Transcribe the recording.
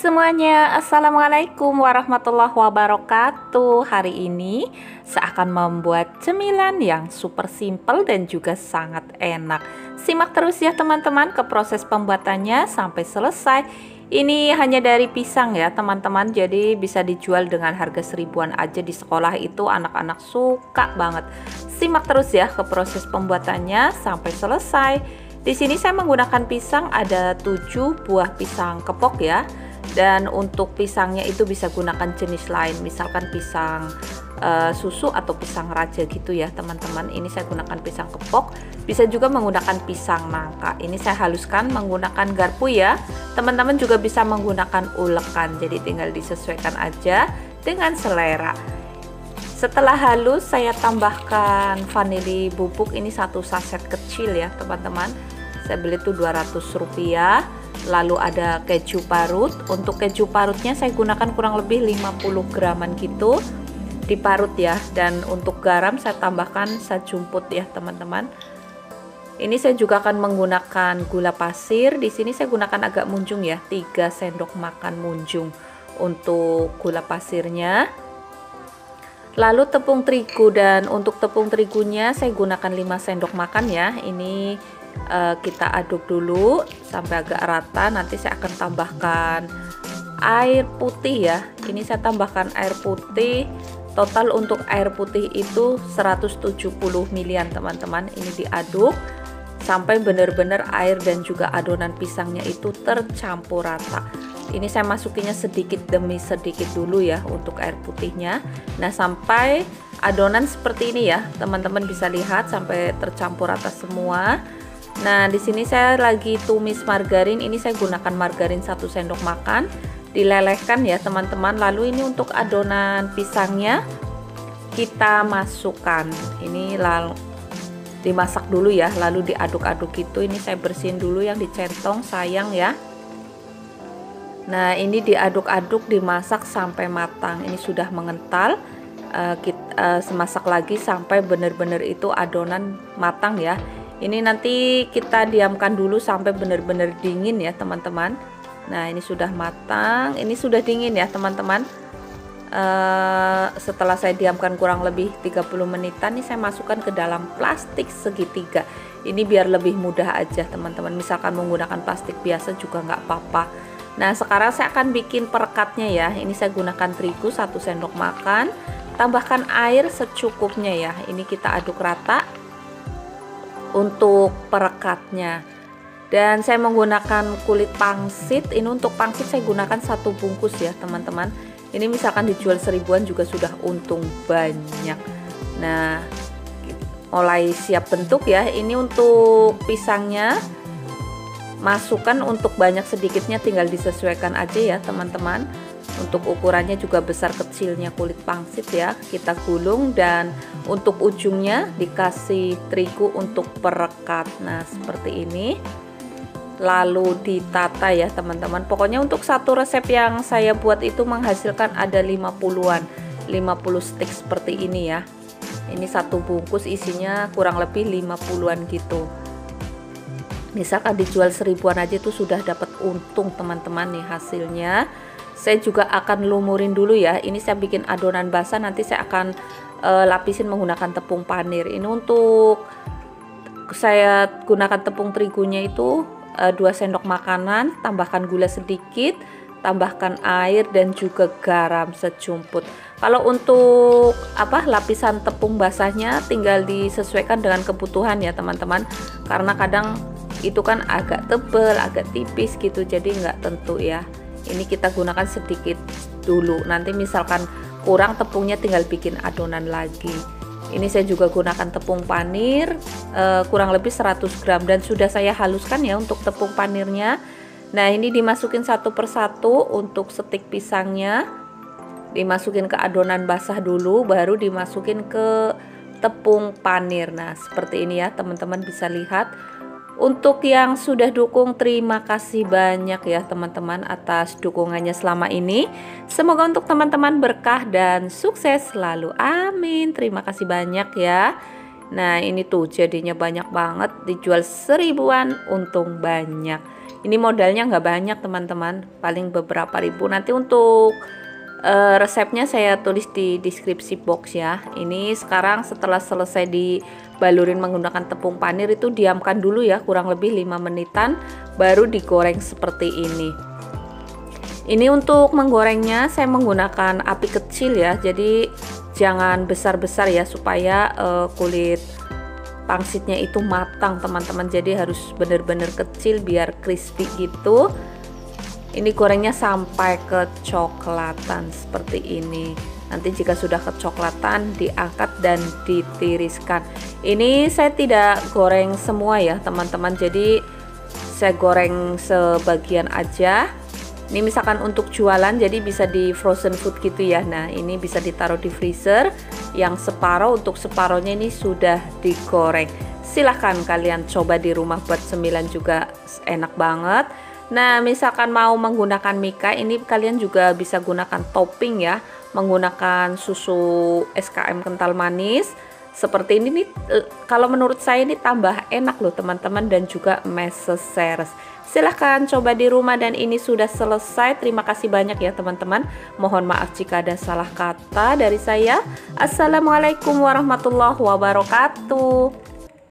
Semuanya, Assalamualaikum warahmatullahi wabarakatuh. Hari ini saya akan membuat cemilan yang super simple dan juga sangat enak. Simak terus ya teman-teman ke proses pembuatannya sampai selesai. Ini hanya dari pisang ya teman-teman, jadi bisa dijual dengan harga seribuan aja. Di sekolah itu anak-anak suka banget. Simak terus ya ke proses pembuatannya sampai selesai. Di sini saya menggunakan pisang ada 7 buah pisang kepok ya. Dan untuk pisangnya itu bisa gunakan jenis lain, misalkan pisang susu atau pisang raja gitu ya teman-teman. Ini saya gunakan pisang kepok, bisa juga menggunakan pisang nangka. Ini saya haluskan menggunakan garpu ya. Teman-teman juga bisa menggunakan ulekan, jadi tinggal disesuaikan aja dengan selera. Setelah halus saya tambahkan vanili bubuk, ini 1 saset kecil ya teman-teman. Saya beli itu Rp200. Lalu ada keju parut. Untuk keju parutnya saya gunakan kurang lebih 50 graman gitu, diparut ya. Dan untuk garam saya tambahkan sejumput ya teman-teman. Ini saya juga akan menggunakan gula pasir. Di sini saya gunakan agak munjung ya, 3 sendok makan munjung untuk gula pasirnya. Lalu tepung terigu, dan untuk tepung terigunya saya gunakan 5 sendok makan ya. Ini kita aduk dulu sampai agak rata. Nanti saya akan tambahkan air putih ya. Ini saya tambahkan air putih. Total untuk air putih itu 170 ml teman-teman. Ini diaduk sampai benar-benar air dan juga adonan pisangnya itu tercampur rata. Ini saya masukinnya sedikit demi sedikit dulu ya untuk air putihnya. Nah, sampai adonan seperti ini ya teman-teman, bisa lihat sampai tercampur rata semua. Nah, di sini saya lagi tumis margarin. Ini saya gunakan margarin 1 sendok makan, dilelehkan ya teman-teman. Lalu ini untuk adonan pisangnya kita masukkan. Ini lalu dimasak dulu ya, lalu diaduk-aduk gitu. Ini saya bersihin dulu yang dicentong, sayang ya. Nah, ini diaduk-aduk, dimasak sampai matang. Ini sudah mengental. Kita masak lagi sampai benar-benar itu adonan matang ya. Ini nanti kita diamkan dulu sampai benar-benar dingin ya teman-teman. Nah, ini sudah matang, ini sudah dingin ya teman-teman. Setelah saya diamkan kurang lebih 30 menitan, ini saya masukkan ke dalam plastik segitiga. Ini biar lebih mudah aja teman-teman. Misalkan menggunakan plastik biasa juga nggak apa-apa. Nah, sekarang saya akan bikin perekatnya ya. Ini saya gunakan terigu 1 sendok makan, tambahkan air secukupnya ya. Ini kita aduk rata untuk perekatnya. Dan saya menggunakan kulit pangsit. Ini untuk pangsit saya gunakan 1 bungkus ya teman-teman. Ini misalkan dijual seribuan juga sudah untung banyak. Nah, mulai siap bentuk ya. Ini untuk pisangnya, masukkan untuk banyak sedikitnya tinggal disesuaikan aja ya teman-teman. Untuk ukurannya juga besar kecilnya kulit pangsit ya, kita gulung. Dan untuk ujungnya dikasih terigu untuk perekat. Nah, seperti ini. Lalu ditata ya teman-teman. Pokoknya untuk satu resep yang saya buat itu menghasilkan ada 50-an, 50 stick seperti ini ya. Ini 1 bungkus isinya kurang lebih 50-an gitu. Misalkan dijual seribuan aja itu sudah dapat untung teman-teman nih hasilnya. Saya juga akan lumurin dulu ya. Ini saya bikin adonan basah, nanti saya akan lapisin menggunakan tepung panir. Ini untuk saya gunakan tepung terigunya itu 2 sendok makanan, tambahkan gula sedikit, tambahkan air dan juga garam sejumput. Kalau untuk lapisan tepung basahnya tinggal disesuaikan dengan kebutuhan ya teman-teman. Karena kadang itu kan agak tebal, agak tipis gitu, jadi nggak tentu ya. Ini kita gunakan sedikit dulu, nanti misalkan kurang tepungnya tinggal bikin adonan lagi. Ini saya juga gunakan tepung panir kurang lebih 100 gram dan sudah saya haluskan ya untuk tepung panirnya. Nah, ini dimasukin satu persatu. Untuk stik pisangnya dimasukin ke adonan basah dulu, baru dimasukin ke tepung panir. Nah, seperti ini ya teman-teman, bisa lihat. Untuk yang sudah dukung, terima kasih banyak ya teman-teman atas dukungannya selama ini. Semoga untuk teman-teman berkah dan sukses selalu, amin. Terima kasih banyak ya. Nah, ini tuh jadinya banyak banget, dijual seribuan untung banyak. Ini modalnya nggak banyak teman-teman, paling beberapa ribu. Nanti untuk resepnya saya tulis di deskripsi box ya. Ini sekarang setelah selesai dibalurin menggunakan tepung panir itu diamkan dulu ya, kurang lebih 5 menitan baru digoreng seperti ini. Ini untuk menggorengnya saya menggunakan api kecil ya, jadi jangan besar-besar ya, supaya kulit pangsitnya itu matang teman-teman. Jadi harus benar-benar kecil biar crispy gitu. Ini gorengnya sampai kecoklatan seperti ini. Nanti jika sudah kecoklatan diangkat dan ditiriskan. Ini saya tidak goreng semua ya teman-teman, jadi saya goreng sebagian aja. Ini misalkan untuk jualan jadi bisa di frozen food gitu ya. Nah ini bisa ditaruh di freezer. Yang separuh, untuk separohnya ini sudah digoreng. Silahkan kalian coba di rumah buat cemilan juga enak banget. Nah misalkan mau menggunakan mika, ini kalian juga bisa gunakan topping ya, menggunakan susu SKM kental manis seperti ini nih. Kalau menurut saya ini tambah enak loh teman-teman, dan juga meseseres. Silahkan coba di rumah, dan ini sudah selesai. Terima kasih banyak ya teman-teman, mohon maaf jika ada salah kata dari saya. Assalamualaikum warahmatullahi wabarakatuh.